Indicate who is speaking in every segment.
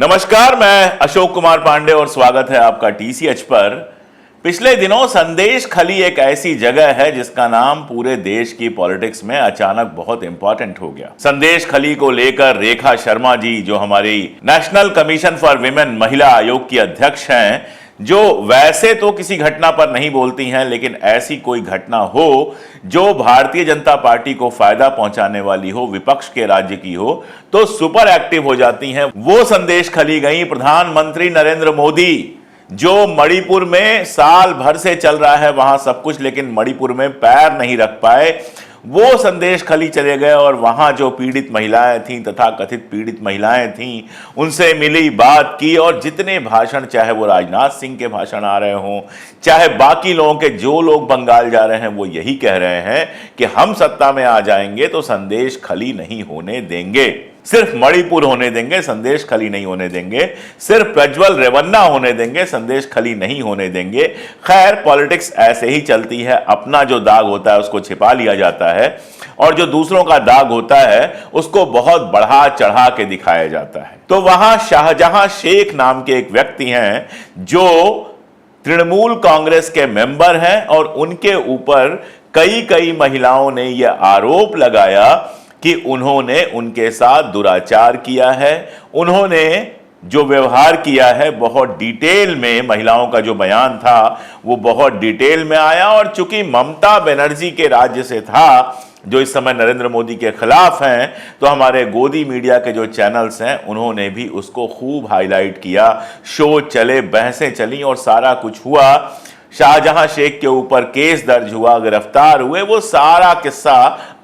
Speaker 1: नमस्कार, मैं अशोक कुमार पांडे और स्वागत है आपका टीसीएच पर। पिछले दिनों संदेश खली एक ऐसी जगह है जिसका नाम पूरे देश की पॉलिटिक्स में अचानक बहुत इंपॉर्टेंट हो गया। संदेश खली को लेकर रेखा शर्मा जी, जो हमारी नेशनल कमीशन फॉर विमेन महिला आयोग की अध्यक्ष हैं, जो वैसे तो किसी घटना पर नहीं बोलती हैं, लेकिन ऐसी कोई घटना हो जो भारतीय जनता पार्टी को फायदा पहुंचाने वाली हो, विपक्ष के राज्य की हो, तो सुपर एक्टिव हो जाती हैं। वो संदेश खली गई प्रधानमंत्री नरेंद्र मोदी, जो मणिपुर में साल भर से चल रहा है वहां सब कुछ, लेकिन मणिपुर में पैर नहीं रख पाए। वो संदेश खली चले गए और वहां जो पीड़ित महिलाएं थीं, तथा कथित पीड़ित महिलाएं थीं, उनसे मिली, बात की, और जितने भाषण, चाहे वो राजनाथ सिंह के भाषण आ रहे हों, चाहे बाकी लोगों के, जो लोग बंगाल जा रहे हैं वो यही कह रहे हैं कि हम सत्ता में आ जाएंगे तो संदेश खली नहीं होने देंगे। सिर्फ मणिपुर होने देंगे, संदेश खली नहीं होने देंगे। सिर्फ प्रज्वल रेवन्ना होने देंगे, संदेश खली नहीं होने देंगे। खैर, पॉलिटिक्स ऐसे ही चलती है। अपना जो दाग होता है उसको छिपा लिया जाता है और जो दूसरों का दाग होता है उसको बहुत बढ़ा चढ़ा के दिखाया जाता है। तो वहां शाहजहां शेख नाम के एक व्यक्ति हैं जो तृणमूल कांग्रेस के मेंबर हैं, और उनके ऊपर कई महिलाओं ने यह आरोप लगाया कि उन्होंने उनके साथ दुराचार किया है। उन्होंने जो व्यवहार किया है बहुत डिटेल में, महिलाओं का जो बयान था वो बहुत डिटेल में आया, और चूंकि ममता बनर्जी के राज्य से था, जो इस समय नरेंद्र मोदी के खिलाफ हैं, तो हमारे गोदी मीडिया के जो चैनल्स हैं उन्होंने भी उसको खूब हाईलाइट किया। शो चले, बहसें चली और सारा कुछ हुआ। शाहजहां शेख के ऊपर केस दर्ज हुआ, गिरफ्तार हुए, वो सारा किस्सा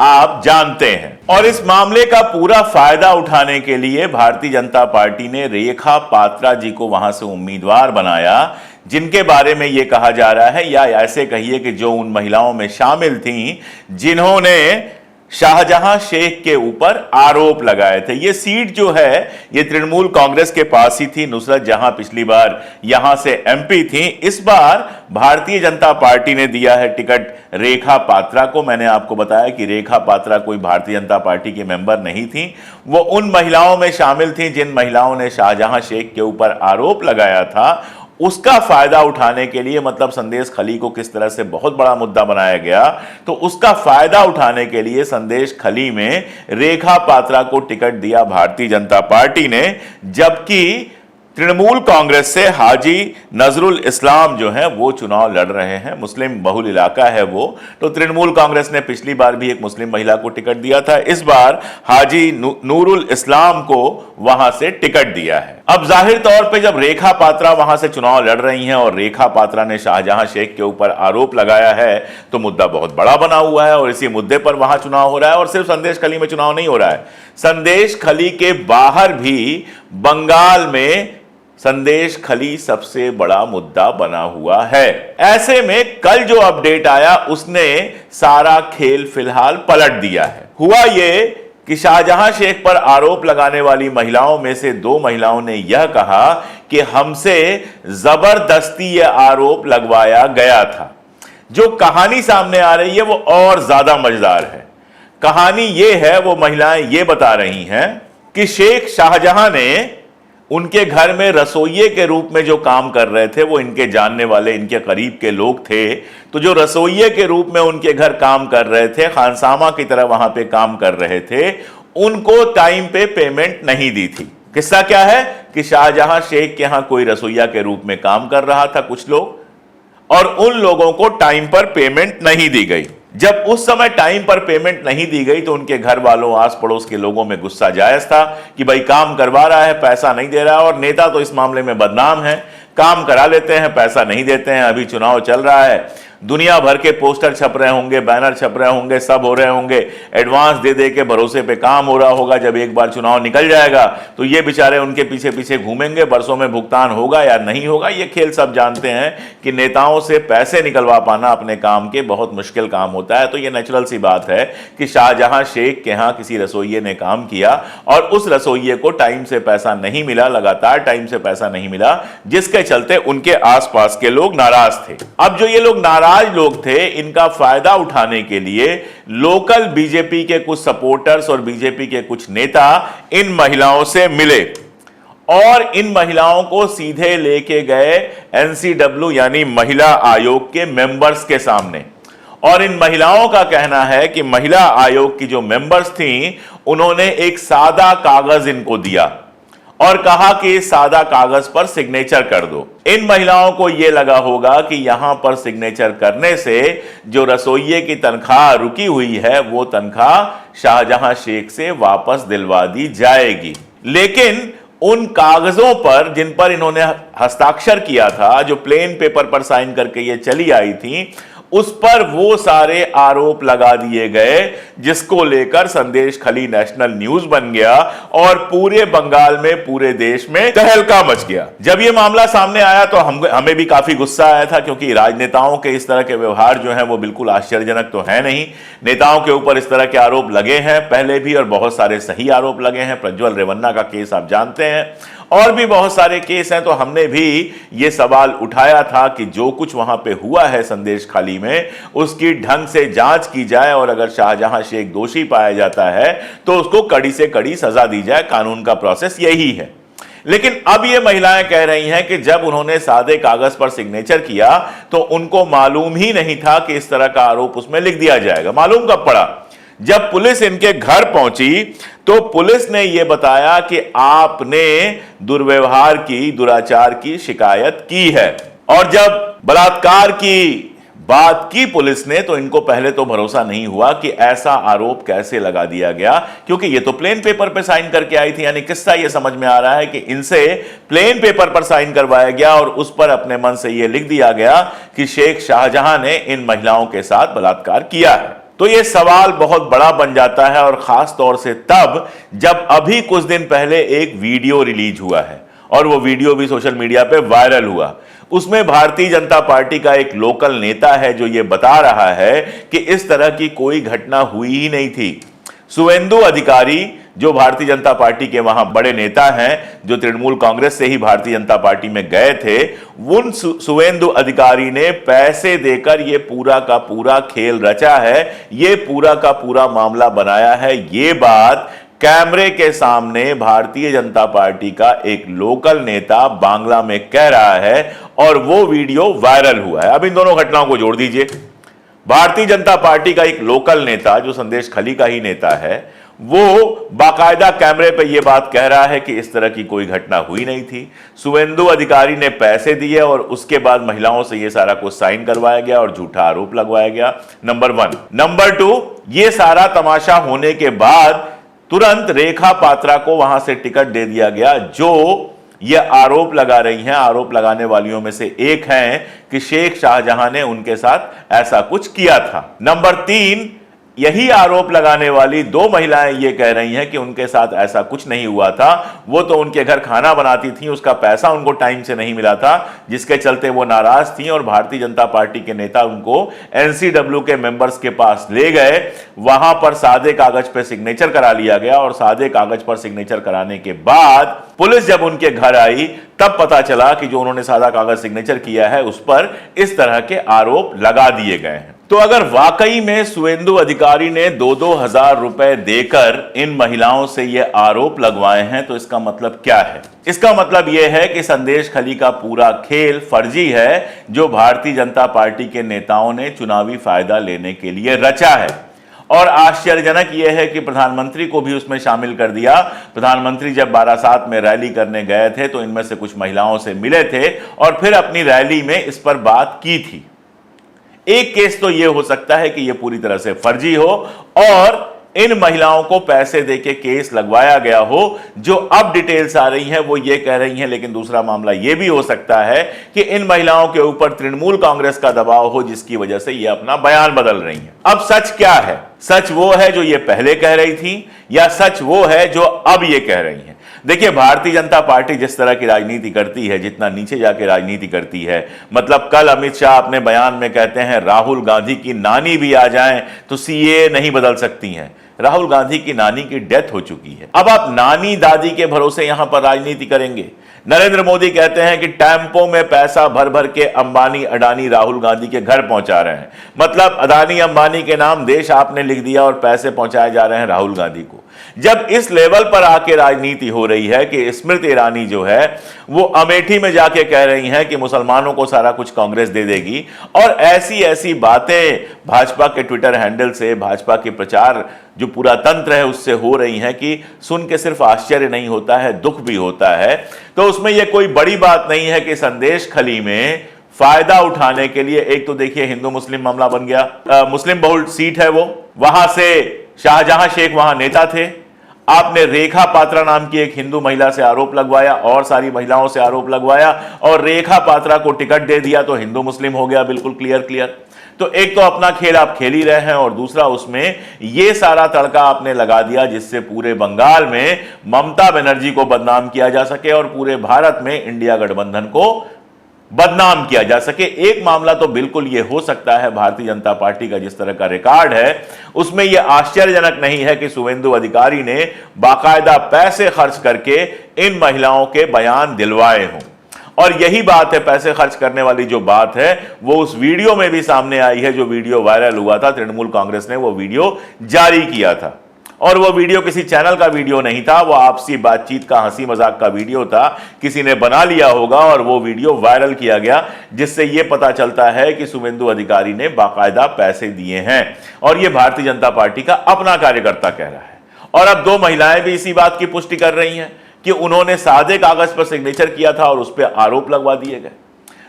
Speaker 1: आप जानते हैं। और इस मामले का पूरा फायदा उठाने के लिए भारतीय जनता पार्टी ने रेखा पात्रा जी को वहां से उम्मीदवार बनाया, जिनके बारे में यह कहा जा रहा है, या ऐसे कहिए कि जो उन महिलाओं में शामिल थीं जिन्होंने शाहजहां शेख के ऊपर आरोप लगाए थे। यह सीट जो है ये तृणमूल कांग्रेस के पास ही थी। नुसरत जहां पिछली बार यहां से एमपी थी, इस बार भारतीय जनता पार्टी ने दिया है टिकट रेखा पात्रा को। मैंने आपको बताया कि रेखा पात्रा कोई भारतीय जनता पार्टी के मेंबर नहीं थी, वो उन महिलाओं में शामिल थी जिन महिलाओं ने शाहजहां शेख के ऊपर आरोप लगाया था। उसका फायदा उठाने के लिए, मतलब संदेश खली को किस तरह से बहुत बड़ा मुद्दा बनाया गया, तो उसका फायदा उठाने के लिए संदेश खली में रेखा पात्रा को टिकट दिया भारतीय जनता पार्टी ने। जबकि तृणमूल कांग्रेस से हाजी नजरुल इस्लाम जो है वो चुनाव लड़ रहे हैं। मुस्लिम बहुल इलाका है वो, तो तृणमूल कांग्रेस ने पिछली बार भी एक मुस्लिम महिला को टिकट दिया था, इस बार हाजी नूरुल इस्लाम को वहां से टिकट दिया है। अब जाहिर तौर पे जब रेखा पात्रा वहां से चुनाव लड़ रही हैं और रेखा पात्रा ने शाहजहां शेख के ऊपर आरोप लगाया है, तो मुद्दा बहुत बड़ा बना हुआ है और इसी मुद्दे पर वहां चुनाव हो रहा है। और सिर्फ संदेश खली में चुनाव नहीं हो रहा है, संदेश खली के बाहर भी बंगाल में संदेश खली सबसे बड़ा मुद्दा बना हुआ है। ऐसे में कल जो अपडेट आया उसने सारा खेल फिलहाल पलट दिया है। हुआ ये कि शाहजहां शेख पर आरोप लगाने वाली महिलाओं में से 2 महिलाओं ने यह कहा कि हमसे जबरदस्ती यह आरोप लगवाया गया था। जो कहानी सामने आ रही है वो और ज्यादा मजेदार है। कहानी ये है, वो महिलाएं ये बता रही हैं कि शेख शाहजहां ने उनके घर में रसोइये के रूप में जो काम कर रहे थे, वो इनके जानने वाले, इनके करीब के लोग थे। तो जो रसोइये के रूप में उनके घर काम कर रहे थे, खानसामा की तरह वहां पे काम कर रहे थे, उनको टाइम पे पेमेंट नहीं दी थी। किस्सा क्या है कि शाहजहां शेख के यहां कोई रसोइया के रूप में काम कर रहा था कुछ लोग, और उन लोगों को टाइम पर पेमेंट नहीं दी गई। जब उस समय टाइम पर पेमेंट नहीं दी गई तो उनके घर वालों, आस पड़ोस के लोगों में गुस्सा जायज था कि भाई काम करवा रहा है, पैसा नहीं दे रहा है, और नेता तो इस मामले में बदनाम है, काम करा लेते हैं, पैसा नहीं देते हैं। अभी चुनाव चल रहा है, दुनिया भर के पोस्टर छप रहे होंगे, बैनर छप रहे होंगे, सब हो रहे होंगे, एडवांस दे दे के भरोसे पे काम हो रहा होगा। जब एक बार चुनाव निकल जाएगा तो ये बेचारे उनके पीछे पीछे घूमेंगे, बरसों में भुगतान होगा या नहीं होगा। ये खेल सब जानते हैं कि नेताओं से पैसे निकलवा पाना अपने काम के बहुत मुश्किल काम होता है। तो ये नेचुरल सी बात है कि शाहजहां शेख के यहाँ किसी रसोइये ने काम किया और उस रसोइये को टाइम से पैसा नहीं मिला, लगातार टाइम से पैसा नहीं मिला, जिसके चलते उनके आसपास के लोग नाराज थे। अब जो ये लोग नाराज लोग थे, इनका फायदा उठाने के लिए लोकल बीजेपी के कुछ सपोर्टर्स और बीजेपी के कुछ नेता इन महिलाओं से मिले और इन महिलाओं को सीधे लेके गए एनसीडब्ल्यू यानी महिला आयोग के मेंबर्स के सामने। और इन महिलाओं का कहना है कि महिला आयोग की जो मेंबर्स थी, उन्होंने एक सादा कागज इनको दिया और कहा कि इस सादा कागज पर सिग्नेचर कर दो। इन महिलाओं को यह लगा होगा कि यहां पर सिग्नेचर करने से जो रसोइये की तनख्वाह रुकी हुई है, वो तनख्वाह शाहजहां शेख से वापस दिलवा दी जाएगी। लेकिन उन कागजों पर जिन पर इन्होंने हस्ताक्षर किया था, जो प्लेन पेपर पर साइन करके ये चली आई थी, उस पर वो सारे आरोप लगा दिए गए, जिसको लेकर संदेश खली नेशनल न्यूज बन गया और पूरे बंगाल में, पूरे देश में तहलका मच गया। जब ये मामला सामने आया तो हमें भी काफी गुस्सा आया था, क्योंकि राजनेताओं के इस तरह के व्यवहार जो हैं वो बिल्कुल आश्चर्यजनक तो है नहीं। नेताओं के ऊपर इस तरह के आरोप लगे हैं पहले भी, और बहुत सारे सही आरोप लगे हैं। प्रज्वल रेवन्ना का केस आप जानते हैं, और भी बहुत सारे केस हैं। तो हमने भी ये सवाल उठाया था कि जो कुछ वहां पे हुआ है संदेश खाली में, उसकी ढंग से जांच की जाए, और अगर शाहजहां शेख दोषी पाया जाता है तो उसको कड़ी से कड़ी सजा दी जाए। कानून का प्रोसेस यही है। लेकिन अब ये महिलाएं कह रही हैं कि जब उन्होंने सादे कागज पर सिग्नेचर किया तो उनको मालूम ही नहीं था कि इस तरह का आरोप उसमें लिख दिया जाएगा। मालूम कब पड़ा? जब पुलिस इनके घर पहुंची तो पुलिस ने यह बताया कि आपने दुर्व्यवहार की, दुराचार की शिकायत की है। और जब बलात्कार की बात की पुलिस ने, तो इनको पहले तो भरोसा नहीं हुआ कि ऐसा आरोप कैसे लगा दिया गया, क्योंकि ये तो प्लेन पेपर पर साइन करके आई थी। यानी किस्सा ये समझ में आ रहा है कि इनसे प्लेन पेपर पर साइन करवाया गया और उस पर अपने मन से यह लिख दिया गया कि शेख शाहजहां ने इन महिलाओं के साथ बलात्कार किया है। तो यह सवाल बहुत बड़ा बन जाता है, और खास तौर से तब जब अभी कुछ दिन पहले एक वीडियो रिलीज हुआ है, और वो वीडियो भी सोशल मीडिया पे वायरल हुआ। उसमें भारतीय जनता पार्टी का एक लोकल नेता है जो ये बता रहा है कि इस तरह की कोई घटना हुई ही नहीं थी। सुवेंदु अधिकारी, जो भारतीय जनता पार्टी के वहां बड़े नेता हैं, जो तृणमूल कांग्रेस से ही भारतीय जनता पार्टी में गए थे, उन सुवेंदु अधिकारी ने पैसे देकर ये पूरा का पूरा खेल रचा है, ये पूरा का पूरा मामला बनाया है। ये बात कैमरे के सामने भारतीय जनता पार्टी का एक लोकल नेता बांग्ला में कह रहा है, और वो वीडियो वायरल हुआ है। अब इन दोनों घटनाओं को जोड़ दीजिए। भारतीय जनता पार्टी का एक लोकल नेता, जो संदेश खली का ही नेता है, वो बाकायदा कैमरे पे ये बात कह रहा है कि इस तरह की कोई घटना हुई नहीं थी। सुवेंदु अधिकारी ने पैसे दिए और उसके बाद महिलाओं से ये सारा कुछ साइन करवाया गया और झूठा आरोप लगवाया गया। नंबर 1। नंबर 2, ये सारा तमाशा होने के बाद तुरंत रेखा पात्रा को वहां से टिकट दे दिया गया, जो ये आरोप लगा रही हैं। आरोप लगाने वालियों में से एक हैं कि शेख शाहजहां ने उनके साथ ऐसा कुछ किया था। नंबर 3, यही आरोप लगाने वाली 2 महिलाएं ये कह रही हैं कि उनके साथ ऐसा कुछ नहीं हुआ था। वो तो उनके घर खाना बनाती थी, उसका पैसा उनको टाइम से नहीं मिला था, जिसके चलते वो नाराज थी, और भारतीय जनता पार्टी के नेता उनको एनसीडब्ल्यू के मेंबर्स के पास ले गए। वहां पर सादे कागज पर सिग्नेचर करा लिया गया, और सादे कागज पर सिग्नेचर कराने के बाद पुलिस जब उनके घर आई तब पता चला कि जो उन्होंने सादा कागज सिग्नेचर किया है उस पर इस तरह के आरोप लगा दिए गए हैं। तो अगर वाकई में सुवेंदु अधिकारी ने 2-2 हजार रुपए देकर इन महिलाओं से ये आरोप लगवाए हैं, तो इसका मतलब क्या है? इसका मतलब यह है कि संदेश खली का पूरा खेल फर्जी है, जो भारतीय जनता पार्टी के नेताओं ने चुनावी फायदा लेने के लिए रचा है। और आश्चर्यजनक यह है कि प्रधानमंत्री को भी उसमें शामिल कर दिया। प्रधानमंत्री जब बारासात में रैली करने गए थे तो इनमें से कुछ महिलाओं से मिले थे और फिर अपनी रैली में इस पर बात की थी। एक केस तो यह हो सकता है कि यह पूरी तरह से फर्जी हो और इन महिलाओं को पैसे देके केस लगवाया गया हो। जो अब डिटेल्स आ रही हैं वो ये कह रही हैं, लेकिन दूसरा मामला यह भी हो सकता है कि इन महिलाओं के ऊपर तृणमूल कांग्रेस का दबाव हो, जिसकी वजह से ये अपना बयान बदल रही हैं। अब सच क्या है? सच वो है जो ये पहले कह रही थी, या सच वो है जो अब ये कह रही हैं? देखिए, भारतीय जनता पार्टी जिस तरह की राजनीति करती है, जितना नीचे जाके राजनीति करती है, मतलब कल अमित शाह अपने बयान में कहते हैं राहुल गांधी की नानी भी आ जाएं तो सीए नहीं बदल सकती हैं। राहुल गांधी की नानी की डेथ हो चुकी है। अब आप नानी दादी के भरोसे यहां पर राजनीति करेंगे। नरेंद्र मोदी कहते हैं कि टेम्पो में पैसा भर भर के अंबानी अडानी राहुल गांधी के घर पहुंचा रहे हैं। मतलब अडानी अंबानी के नाम देश आपने लिख दिया और पैसे पहुंचाए जा रहे हैं राहुल गांधी को। जब इस लेवल पर आके राजनीति हो रही है कि स्मृति ईरानी जो है वो अमेठी में जाके कह रही हैं कि मुसलमानों को सारा कुछ कांग्रेस दे देगी, और ऐसी ऐसी बातें भाजपा के ट्विटर हैंडल से, भाजपा के प्रचार जो पूरा तंत्र है उससे हो रही हैं कि सुन के सिर्फ आश्चर्य नहीं होता है, दुख भी होता है। तो उसमें यह कोई बड़ी बात नहीं है कि संदेश खली में फायदा उठाने के लिए, एक तो देखिए हिंदू मुस्लिम मामला बन गया, मुस्लिम बहुल सीट है वो, वहां से शाहजहां शेख वहां नेता थे। आपने रेखा पात्रा नाम की एक हिंदू महिला से आरोप लगवाया और सारी महिलाओं से आरोप लगवाया और रेखा पात्रा को टिकट दे दिया तो हिंदू मुस्लिम हो गया, बिल्कुल क्लियर। तो एक तो अपना खेल आप खेल ही रहे हैं और दूसरा उसमें ये सारा तड़का आपने लगा दिया जिससे पूरे बंगाल में ममता बनर्जी को बदनाम किया जा सके और पूरे भारत में इंडिया गठबंधन को बदनाम किया जा सके। एक मामला तो बिल्कुल यह हो सकता है, भारतीय जनता पार्टी का जिस तरह का रिकॉर्ड है उसमें यह आश्चर्यजनक नहीं है कि शुवेंदु अधिकारी ने बाकायदा पैसे खर्च करके इन महिलाओं के बयान दिलवाए हों। और यही बात है, पैसे खर्च करने वाली जो बात है वो उस वीडियो में भी सामने आई है, जो वीडियो वायरल हुआ था। तृणमूल कांग्रेस ने वो वीडियो जारी किया था और वो वीडियो किसी चैनल का वीडियो नहीं था, वो आपसी बातचीत का हंसी मजाक का वीडियो था। किसी ने बना लिया होगा और वो वीडियो वायरल किया गया, जिससे ये पता चलता है कि शुवेंदु अधिकारी ने बाकायदा पैसे दिए हैं और ये भारतीय जनता पार्टी का अपना कार्यकर्ता कह रहा है। और अब दो महिलाएं भी इसी बात की पुष्टि कर रही हैं कि उन्होंने सादे कागज पर सिग्नेचर किया था और उस पर आरोप लगवा दिए गए।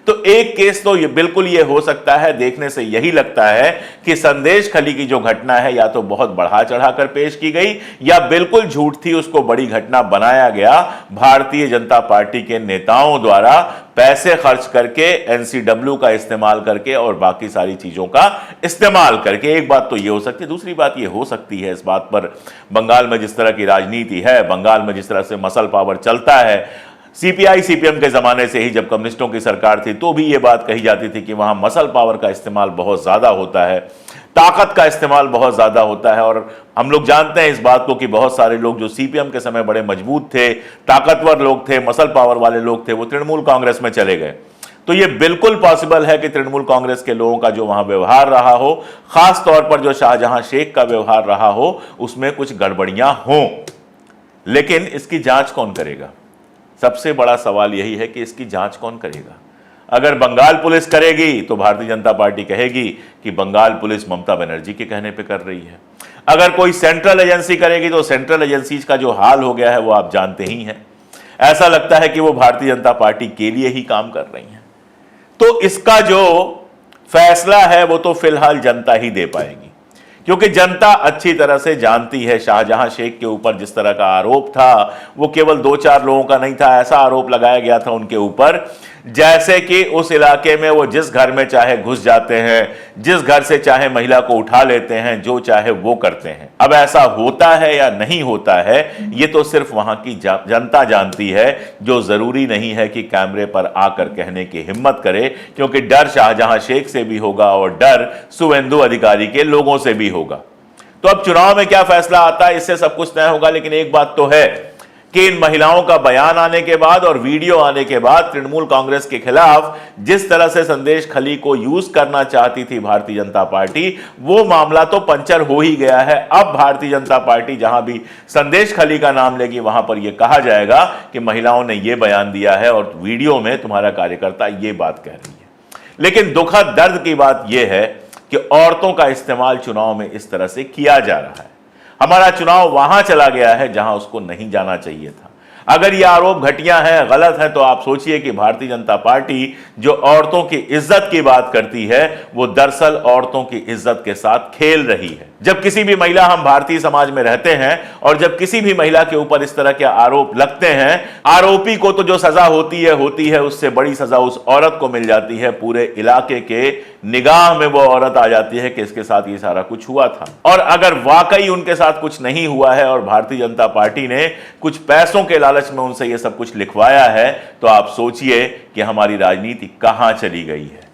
Speaker 1: तो एक केस तो ये बिल्कुल ये हो सकता है, देखने से यही लगता है कि संदेश खली की जो घटना है या तो बहुत बढ़ा चढ़ाकर पेश की गई या बिल्कुल झूठ थी, उसको बड़ी घटना बनाया गया भारतीय जनता पार्टी के नेताओं द्वारा पैसे खर्च करके, एनसीडब्ल्यू का इस्तेमाल करके और बाकी सारी चीजों का इस्तेमाल करके। एक बात तो ये हो सकती है। दूसरी बात ये हो सकती है, इस बात पर बंगाल में जिस तरह की राजनीति है, बंगाल में जिस तरह से मसल पावर चलता है, सीपीआई सीपीएम के जमाने से ही जब कम्युनिस्टों की सरकार थी तो भी ये बात कही जाती थी कि वहां मसल पावर का इस्तेमाल बहुत ज्यादा होता है, ताकत का इस्तेमाल बहुत ज्यादा होता है। और हम लोग जानते हैं इस बात को कि बहुत सारे लोग जो सीपीएम के समय बड़े मजबूत थे, ताकतवर लोग थे, मसल पावर वाले लोग थे, वो तृणमूल कांग्रेस में चले गए। तो ये बिल्कुल पॉसिबल है कि तृणमूल कांग्रेस के लोगों का जो वहां व्यवहार रहा हो, खास तौर पर जो शाहजहां शेख का व्यवहार रहा हो, उसमें कुछ गड़बड़ियां हों। लेकिन इसकी जांच कौन करेगा? सबसे बड़ा सवाल यही है कि इसकी जांच कौन करेगा। अगर बंगाल पुलिस करेगी तो भारतीय जनता पार्टी कहेगी कि बंगाल पुलिस ममता बनर्जी के कहने पे कर रही है। अगर कोई सेंट्रल एजेंसी करेगी तो सेंट्रल एजेंसीज का जो हाल हो गया है वो आप जानते ही हैं। ऐसा लगता है कि वो भारतीय जनता पार्टी के लिए ही काम कर रही हैं। तो इसका जो फैसला है वो तो फिलहाल जनता ही दे पाएगी, क्योंकि जनता अच्छी तरह से जानती है शाहजहां शेख के ऊपर जिस तरह का आरोप था वो केवल 2-4 लोगों का नहीं था। ऐसा आरोप लगाया गया था उनके ऊपर जैसे कि उस इलाके में वो जिस घर में चाहे घुस जाते हैं, जिस घर से चाहे महिला को उठा लेते हैं, जो चाहे वो करते हैं। अब ऐसा होता है या नहीं होता है ये तो सिर्फ वहां की जनता जानती है, जो जरूरी नहीं है कि कैमरे पर आकर कहने की हिम्मत करे, क्योंकि डर शाहजहां शेख से भी होगा और डर शुवेंदु अधिकारी के लोगों से भी होगा। तो अब चुनाव में क्या फैसला आता है इससे सब कुछ तय होगा। लेकिन एक बात तो है कि इन महिलाओं का बयान आने के बाद और वीडियो आने के बाद तृणमूल कांग्रेस के खिलाफ जिस तरह से संदेश खली को यूज करना चाहती थी भारतीय जनता पार्टी, वो मामला तो पंचर हो ही गया है। अब भारतीय जनता पार्टी जहां भी संदेश खली का नाम लेगी वहां पर यह कहा जाएगा कि महिलाओं ने यह बयान दिया है और वीडियो में तुम्हारा कार्यकर्ता ये बात कह रही है। लेकिन दुखद दर्द की बात यह है कि औरतों का इस्तेमाल चुनाव में इस तरह से किया जा रहा है। हमारा चुनाव वहां चला गया है जहां उसको नहीं जाना चाहिए था। अगर ये आरोप घटिया है, गलत है, तो आप सोचिए कि भारतीय जनता पार्टी जो औरतों की इज्जत की बात करती है वो दरअसल औरतों की इज्जत के साथ खेल रही है। जब किसी भी महिला, हम भारतीय समाज में रहते हैं और जब किसी भी महिला के ऊपर इस तरह के आरोप लगते हैं, आरोपी को तो जो सजा होती है उससे बड़ी सजा उस औरत को मिल जाती है। पूरे इलाके के निगाह में वो औरत आ जाती है कि इसके साथ ये सारा कुछ हुआ था। और अगर वाकई उनके साथ कुछ नहीं हुआ है और भारतीय जनता पार्टी ने कुछ पैसों के लालच में उनसे ये सब कुछ लिखवाया है, तो आप सोचिए कि हमारी राजनीति कहां चली गई है।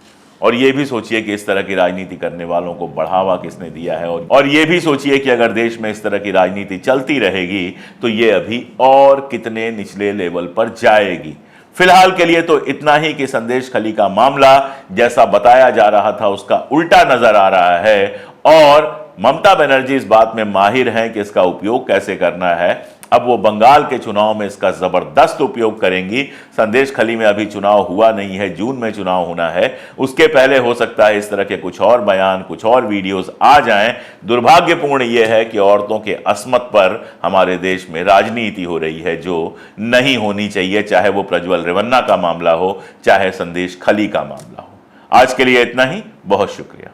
Speaker 1: और ये भी सोचिए कि इस तरह की राजनीति करने वालों को बढ़ावा किसने दिया है, और ये भी सोचिए कि अगर देश में इस तरह की राजनीति चलती रहेगी तो ये अभी और कितने निचले लेवल पर जाएगी। फिलहाल के लिए तो इतना ही कि संदेश खली का मामला जैसा बताया जा रहा था उसका उल्टा नजर आ रहा है, और ममता बनर्जी इस बात में माहिर हैं कि इसका उपयोग कैसे करना है। अब वो बंगाल के चुनाव में इसका जबरदस्त उपयोग करेंगी। संदेश खली में अभी चुनाव हुआ नहीं है, जून में चुनाव होना है, उसके पहले हो सकता है इस तरह के कुछ और बयान, कुछ और वीडियोस आ जाएं। दुर्भाग्यपूर्ण ये है कि औरतों के अस्मत पर हमारे देश में राजनीति हो रही है जो नहीं होनी चाहिए, चाहे वो प्रज्वल रेवन्ना का मामला हो, चाहे संदेश खली का मामला हो। आज के लिए इतना ही, बहुत शुक्रिया।